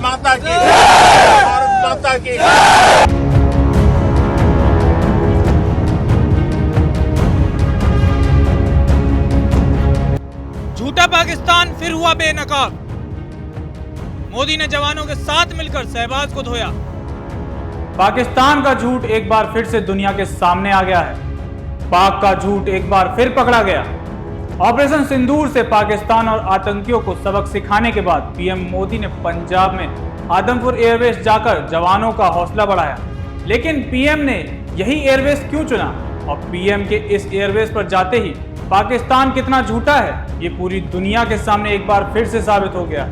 माता की भारत माता की। झूठा पाकिस्तान फिर हुआ बेनकाब। मोदी ने जवानों के साथ मिलकर शहबाज को धोया। पाकिस्तान का झूठ एक बार फिर से दुनिया के सामने आ गया है। पाक का झूठ एक बार फिर पकड़ा गया। ऑपरेशन सिंदूर से पाकिस्तान और आतंकियों को सबक सिखाने के बाद पीएम मोदी ने पंजाब में आदमपुर एयरबेस जाकर जवानों का हौसला बढ़ाया। लेकिन पीएम ने यही एयरबेस क्यों चुना और पीएम के इस एयरबेस पर जाते ही पाकिस्तान कितना झूठा है, ये पूरी दुनिया के सामने एक बार फिर से साबित हो गया।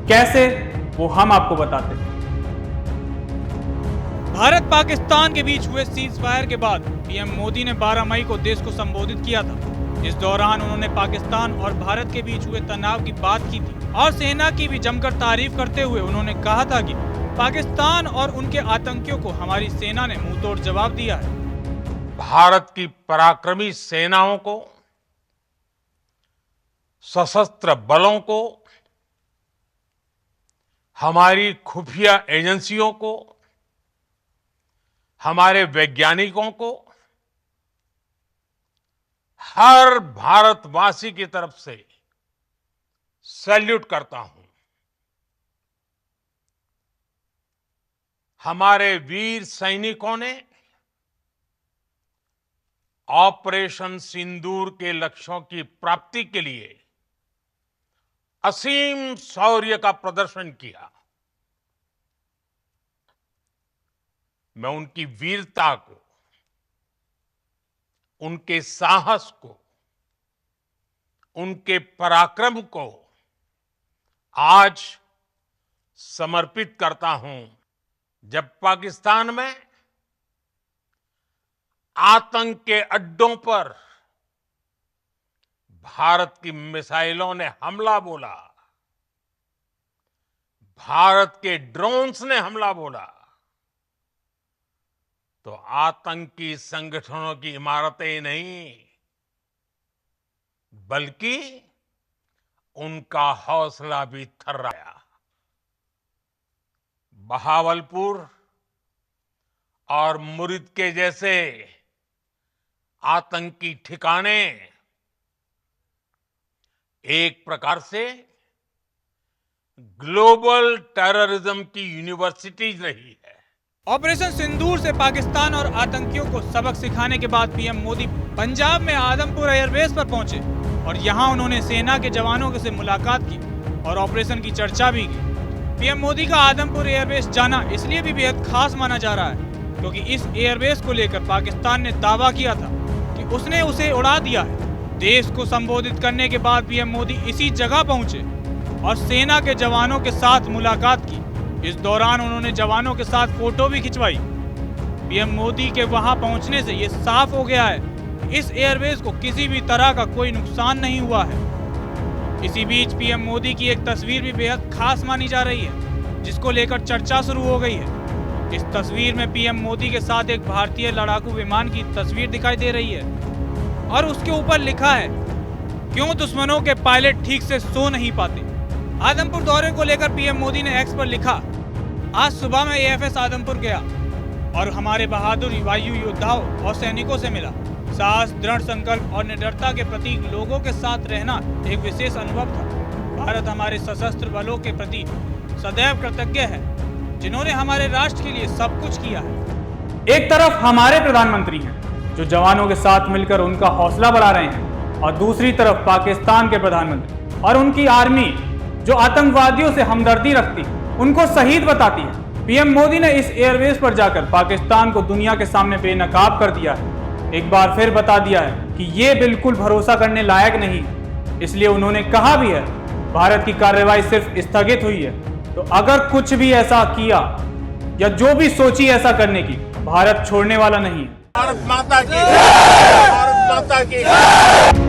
कैसे, वो हम आपको बताते हैं। भारत पाकिस्तान के बीच हुए सीज फायर के बाद पीएम मोदी ने 12 मई को देश को संबोधित किया था। इस दौरान उन्होंने पाकिस्तान और भारत के बीच हुए तनाव की बात की थी और सेना की भी जमकर तारीफ करते हुए उन्होंने कहा था कि पाकिस्तान और उनके आतंकियों को हमारी सेना ने मुंहतोड़ जवाब दिया है। भारत की पराक्रमी सेनाओं को, सशस्त्र बलों को, हमारी खुफिया एजेंसियों को, हमारे वैज्ञानिकों को, हर भारतवासी की तरफ से सैल्यूट करता हूं। हमारे वीर सैनिकों ने ऑपरेशन सिंदूर के लक्ष्यों की प्राप्ति के लिए असीम शौर्य का प्रदर्शन किया। मैं उनकी वीरता को, उनके साहस को, उनके पराक्रम को आज समर्पित करता हूं। जब पाकिस्तान में आतंक के अड्डों पर भारत की मिसाइलों ने हमला बोला, भारत के ड्रोन्स ने हमला बोला, तो आतंकी संगठनों की इमारतें नहीं बल्कि उनका हौसला भी थर्राया। बहावलपुर और मुरिद के जैसे आतंकी ठिकाने एक प्रकार से ग्लोबल टेररिज्म की यूनिवर्सिटीज रही है। ऑपरेशन सिंदूर से पाकिस्तान और आतंकियों को सबक सिखाने के बाद पीएम मोदी पंजाब में आदमपुर एयरबेस पर पहुंचे और यहां उन्होंने सेना के जवानों से मुलाकात की और ऑपरेशन की चर्चा भी की। पीएम मोदी का आदमपुर एयरबेस जाना इसलिए भी बेहद खास माना जा रहा है क्योंकि इस एयरबेस को लेकर पाकिस्तान ने दावा किया था कि उसने उसे उड़ा दिया है। देश को संबोधित करने के बाद पीएम मोदी इसी जगह पहुंचे और सेना के जवानों के साथ मुलाकात की। इस दौरान उन्होंने जवानों के साथ फोटो भी खिंचवाई। पीएम मोदी के वहां पहुंचने से यह साफ हो गया है कि इस एयरबेस को किसी भी तरह का कोई नुकसान नहीं हुआ है। इसी बीच पीएम मोदी की एक तस्वीर भी बेहद खास मानी जा रही है जिसको लेकर चर्चा शुरू हो गई है। इस तस्वीर में पीएम मोदी के साथ एक भारतीय लड़ाकू विमान की तस्वीर दिखाई दे रही है और उसके ऊपर लिखा है, क्यों दुश्मनों के पायलट ठीक से सो नहीं पाते। आदमपुर दौरे को लेकर पीएम मोदी ने एक्स पर लिखा, आज सुबह मैं एएफएस आदमपुर गया और हमारे बहादुर वायु योद्धाओं और सैनिकों से मिला। साहस, दृढ़ संकल्प और निडरता के प्रतीक लोगों के साथ रहना एक विशेष अनुभव था। भारत हमारे सशस्त्र बलों के प्रति सदैव कृतज्ञ है जिन्होंने हमारे राष्ट्र के लिए सब कुछ किया है। एक तरफ हमारे प्रधानमंत्री हैं जो जवानों के साथ मिलकर उनका हौसला बढ़ा रहे हैं और दूसरी तरफ पाकिस्तान के प्रधानमंत्री और उनकी आर्मी जो आतंकवादियों से हमदर्दी रखती है, उनको शहीद बताती है। पीएम मोदी ने इस एयरबेस पर जाकर पाकिस्तान को दुनिया के सामने बेनकाब कर दिया है। एक बार फिर बता दिया है कि ये बिल्कुल भरोसा करने लायक नहीं। इसलिए उन्होंने कहा भी है, भारत की कार्रवाई सिर्फ स्थगित हुई है, तो अगर कुछ भी ऐसा किया या जो भी सोची ऐसा करने की, भारत छोड़ने वाला नहीं है। भारत माता की भारत माता की।